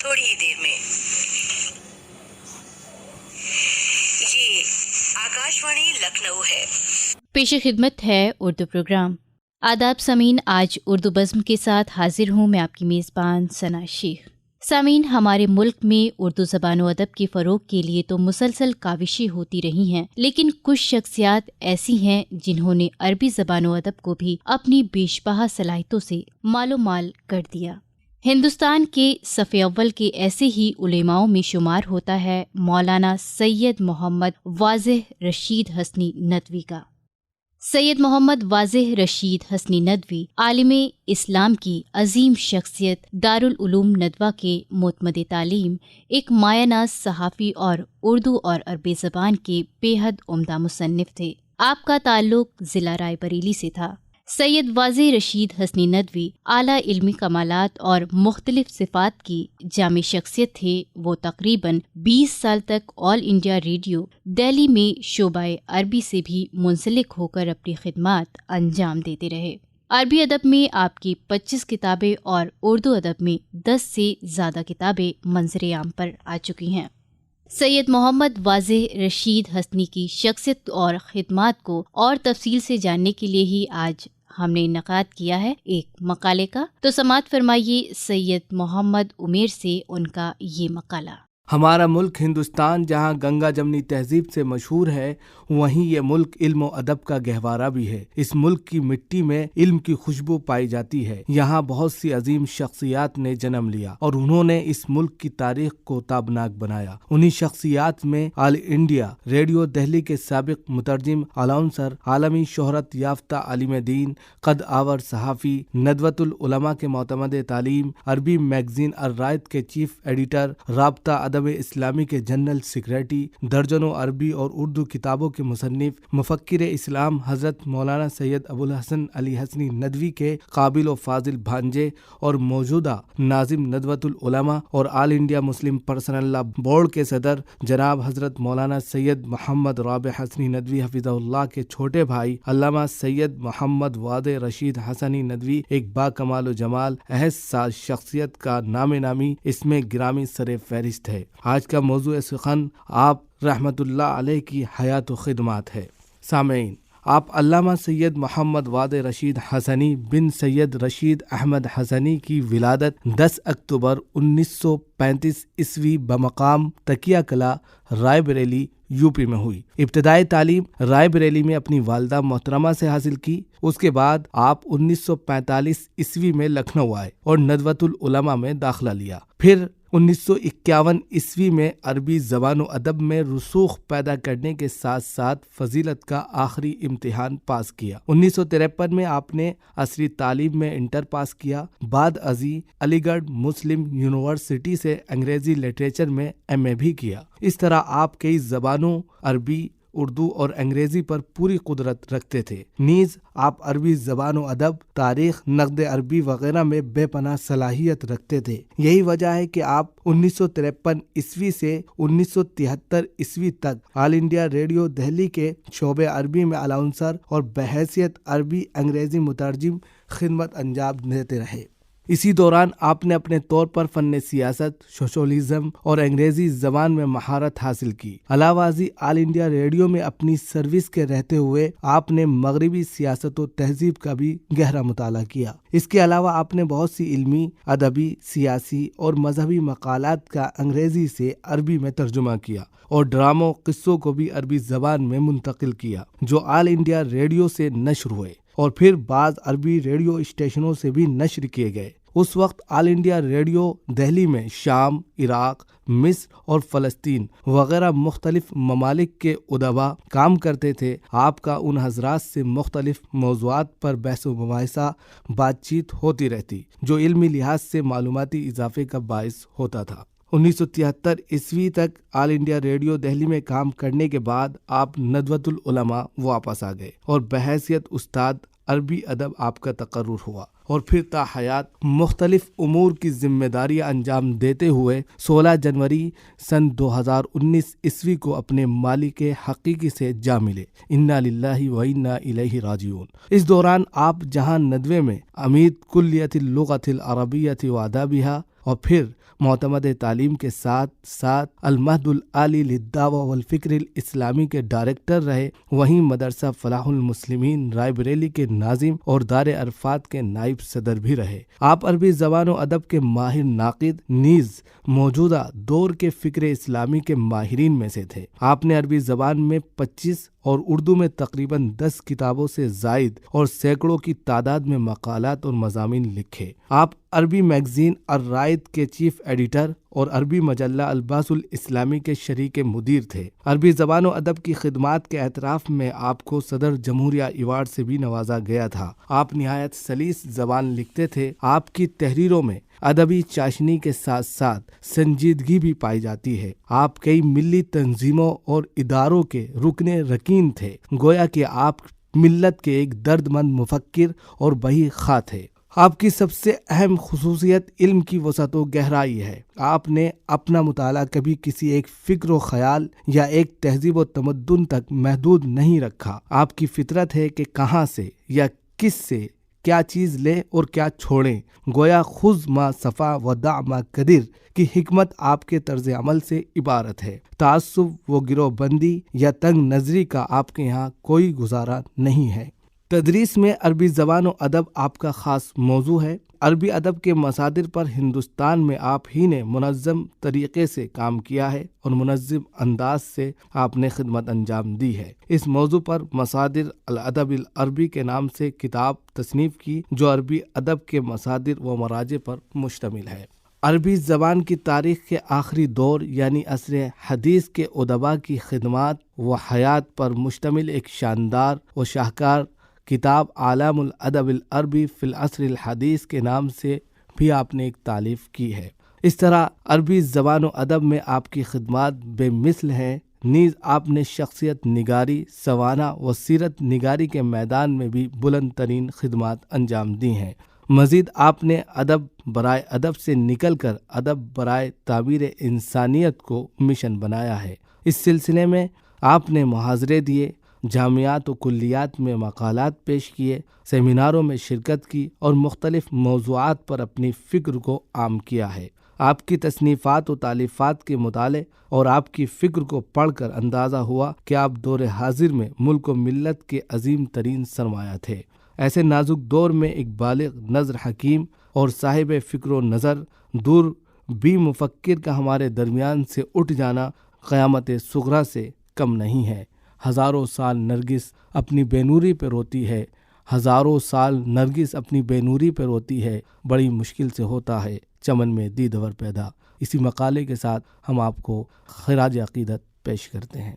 تھوڑی ہی دیر میں. یہ آکاشوانی لکھنؤ ہے. پیش خدمت ہے اردو پروگرام. آداب سامعین، آج اردو بزم کے ساتھ حاضر ہوں میں آپ کی میزبان ثنا شیخ. سامعین، ہمارے ملک میں اردو زبان و ادب کے فروغ کے لیے تو مسلسل کاوشیں ہوتی رہی ہیں، لیکن کچھ شخصیات ایسی ہیں جنہوں نے عربی زبان و ادب کو بھی اپنی بیش بہا صلاحیتوں سے مال و مال کر دیا. ہندوستان کے صف اول کے ایسے ہی علماؤں میں شمار ہوتا ہے مولانا سید محمد واضح رشید حسنی ندوی کا. سید محمد واضح رشید حسنی ندوی عالم اسلام کی عظیم شخصیت، دارالعلوم ندوہ کے معتمد تعلیم، ایک مایہ ناز صحافی اور اردو اور عربی زبان کے بے حد عمدہ مصنف تھے. آپ کا تعلق ضلع رائے بریلی سے تھا. سید واضح رشید حسنی ندوی اعلیٰ علمی کمالات اور مختلف صفات کی جامع شخصیت تھے. وہ تقریباً 20 سال تک آل انڈیا ریڈیو دہلی میں شعبہ عربی سے بھی منسلک ہو کر اپنی خدمات انجام دیتے رہے. عربی ادب میں آپ کی 25 کتابیں اور اردو ادب میں 10 سے زیادہ کتابیں منظر عام پر آ چکی ہیں. سید محمد واضح رشید حسنی کی شخصیت اور خدمات کو اور تفصیل سے جاننے کے لیے ہی آج ہم نے انعقاد کیا ہے ایک مقالے کا. تو سماعت فرمائیے سید محمد عمیر سے ان کا یہ مقالہ. ہمارا ملک ہندوستان جہاں گنگا جمنی تہذیب سے مشہور ہے، وہیں یہ ملک علم و ادب کا گہوارہ بھی ہے. اس ملک کی مٹی میں علم کی خوشبو پائی جاتی ہے. یہاں بہت سی عظیم شخصیات نے جنم لیا اور انہوں نے اس ملک کی تاریخ کو تابناک بنایا. انہی شخصیات میں آل انڈیا ریڈیو دہلی کے سابق مترجم، الاؤنسر، عالمی شہرت یافتہ عالم دین، قد آور صحافی، ندوۃ العلماء کے معتمد تعلیم، عربی میگزین الرائد کے چیف ایڈیٹر، رابطہ ادب اسلامی کے جنرل سیکریٹری، درجنوں عربی اور اردو کتابوں کے مصنف، مفکر اسلام حضرت مولانا سید ابوالحسن علی حسنی ندوی کے قابل و فاضل بھانجے اور موجودہ ناظم ندوۃ العلماء اور آل انڈیا مسلم پرسنل لا بورڈ کے صدر جناب حضرت مولانا سید محمد رابع حسنی ندوی حفظہ اللہ کے چھوٹے بھائی علامہ سید محمد واضح رشید حسنی ندوی ایک با کمال و جمال احس ساز شخصیت کا نام نامی اس میں گرامی سر فہرست ہے. آج کا موضوع سخن آپ رحمت اللہ علیہ کی حیات و خدمات ہے. سامعین، آپ علامہ سید محمد واضح رشید حسنی بن سید رشید احمد حسنی کی ولادت 10 اکتوبر 1935 عیسوی بمقام تکیہ کلا رائے بریلی یو پی میں ہوئی. ابتدائی تعلیم رائے بریلی میں اپنی والدہ محترمہ سے حاصل کی. اس کے بعد آپ 1945 عیسوی میں لکھنؤ آئے اور ندوۃ العلماء میں داخلہ لیا. پھر 1951 عیسوی میں عربی زبان و ادب میں رسوخ پیدا کرنے کے ساتھ ساتھ فضیلت کا آخری امتحان پاس کیا. 1953 میں آپ نے عصری تعلیم میں انٹر پاس کیا. بعد ازیں علی گڑھ مسلم یونیورسٹی سے انگریزی لٹریچر میں MA بھی کیا. اس طرح آپ کئی زبانوں عربی، اردو اور انگریزی پر پوری قدرت رکھتے تھے. نیز آپ عربی زبان و ادب، تاریخ، نقد عربی وغیرہ میں بے پناہ صلاحیت رکھتے تھے. یہی وجہ ہے کہ آپ 1953 عیسوی سے 1973 عیسوی تک آل انڈیا ریڈیو دہلی کے شعبہ عربی میں الاؤنسر اور بحیثیت عربی انگریزی مترجم خدمت انجام دیتے رہے. اسی دوران آپ نے اپنے طور پر فن سیاست، سوشلزم اور انگریزی زبان میں مہارت حاصل کی. علاوہ ازیں آل انڈیا ریڈیو میں اپنی سروس کے رہتے ہوئے آپ نے مغربی سیاست و تہذیب کا بھی گہرا مطالعہ کیا. اس کے علاوہ آپ نے بہت سی علمی، ادبی، سیاسی اور مذہبی مقالات کا انگریزی سے عربی میں ترجمہ کیا اور ڈراموں، قصوں کو بھی عربی زبان میں منتقل کیا جو آل انڈیا ریڈیو سے نشر ہوئے اور پھر بعض عربی ریڈیو اسٹیشنوں سے بھی نشر کیے گئے. اس وقت آل انڈیا ریڈیو دہلی میں شام، عراق، مصر اور فلسطین وغیرہ مختلف ممالک کے ادبا کام کرتے تھے. آپ کا ان حضرات سے مختلف موضوعات پر بحث و مباحثہ بات چیت ہوتی رہتی جو علمی لحاظ سے معلوماتی اضافے کا باعث ہوتا تھا. 1973 عیسوی تک آل انڈیا ریڈیو دہلی میں کام کرنے کے بعد آپ ندوۃ العلماء واپس آ گئے اور بحیثیت استاد عربی ادب آپ کا تقرر ہوا. اور پھر تا حیات مختلف امور کی ذمہ داریاں انجام دیتے ہوئے 16 جنوری سن 2019 عیسوی کو اپنے مالک حقیقی سے جا ملے۔ انا للہ و انا الیہ راجعون۔ اس دوران آپ جہاں ندوے میں عمید کلیت اللغۃ العربیۃ و آدابها اور پھر معتمد تعلیم کے ساتھ ساتھ المہد العالی للدعوہ والفکر الاسلامی کے ڈائریکٹر رہے، وہیں مدرسہ فلاح المسلمین رائے بریلی کے ناظم اور دار عرفات کے نائب صدر بھی رہے۔ آپ عربی زبان و ادب کے ماہر ناقد نیز موجودہ دور کے فکر اسلامی کے ماہرین میں سے تھے۔ آپ نے عربی زبان میں 25 اور اردو میں تقریباً 10 کتابوں سے زائد اور سینکڑوں کی تعداد میں مقالات اور مضامین لکھے۔ آپ عربی میگزین الرائد کے چیف ایڈیٹر اور عربی مجلہ الباس الاسلامی کے شریک مدیر تھے۔ عربی زبان و ادب کی خدمات کے اعتراف میں آپ کو صدر جمہوریہ ایوارڈ سے بھی نوازا گیا تھا۔ آپ نہایت سلیس زبان لکھتے تھے۔ آپ کی تحریروں میں ادبی چاشنی کے ساتھ ساتھ سنجیدگی بھی پائی جاتی ہے۔ آپ کئی ملی تنظیموں اور اداروں کے رکن رکین تھے، گویا کہ آپ ملت کے ایک درد مند مفکر اور بہی خواہ تھے۔ آپ کی سب سے اہم خصوصیت علم کی وسعت و گہرائی ہے۔ آپ نے اپنا مطالعہ کبھی کسی ایک فکر و خیال یا ایک تہذیب و تمدن تک محدود نہیں رکھا۔ آپ کی فطرت ہے کہ کہاں سے یا کس سے کیا چیز لیں اور کیا چھوڑیں، گویا خذ ما صفا و دع ما قدر کی حکمت آپ کے طرز عمل سے عبارت ہے۔ تعصب و گروہ بندی یا تنگ نظری کا آپ کے یہاں کوئی گزارا نہیں ہے۔ تدریس میں عربی زبان و ادب آپ کا خاص موضوع ہے۔ عربی ادب کے مصادر پر ہندوستان میں آپ ہی نے منظم طریقے سے کام کیا ہے اور منظم انداز سے آپ نے خدمت انجام دی ہے۔ اس موضوع پر مصادر الادب العربی کے نام سے کتاب تصنیف کی جو عربی ادب کے مصادر و مراجع پر مشتمل ہے۔ عربی زبان کی تاریخ کے آخری دور یعنی عصر حدیث کے ادباء کی خدمات و حیات پر مشتمل ایک شاندار و شاہکار کتاب اعلام الادب العربی فی العصر الحدیث کے نام سے بھی آپ نے ایک تالیف کی ہے۔ اس طرح عربی زبان و ادب میں آپ کی خدمات بے مثل ہیں، نیز آپ نے شخصیت نگاری، سوانح و سیرت نگاری کے میدان میں بھی بلند ترین خدمات انجام دی ہیں۔ مزید آپ نے ادب برائے ادب سے نکل کر ادب برائے تعبیر انسانیت کو مشن بنایا ہے۔ اس سلسلے میں آپ نے محاضرے دیے، جامعات و کلیات میں مقالات پیش کیے، سیمیناروں میں شرکت کی اور مختلف موضوعات پر اپنی فکر کو عام کیا ہے۔ آپ کی تصنیفات و تالیفات کے مطالعے اور آپ کی فکر کو پڑھ کر اندازہ ہوا کہ آپ دور حاضر میں ملک و ملت کے عظیم ترین سرمایہ تھے۔ ایسے نازک دور میں ایک بالغ نظر حکیم اور صاحب فکر و نظر دور بھی مفکر کا ہمارے درمیان سے اٹھ جانا قیامت صغریٰ سے کم نہیں ہے۔ ہزاروں سال نرگس اپنی بے نوری پہ روتی ہے، ہزاروں سال نرگس اپنی بے نوری پہ روتی ہے، بڑی مشکل سے ہوتا ہے چمن میں دیدور پیدا۔ اسی مقالے کے ساتھ ہم آپ کو خراج عقیدت پیش کرتے ہیں۔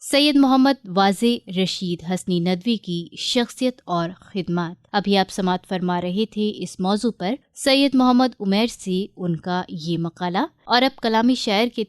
سید محمد واضح رشید حسنی ندوی کی شخصیت اور خدمات۔ ابھی آپ سماعت فرما رہے تھے اس موضوع پر سید محمد عمیر سے ان کا یہ مقالہ، اور اب کلامی شاعر کے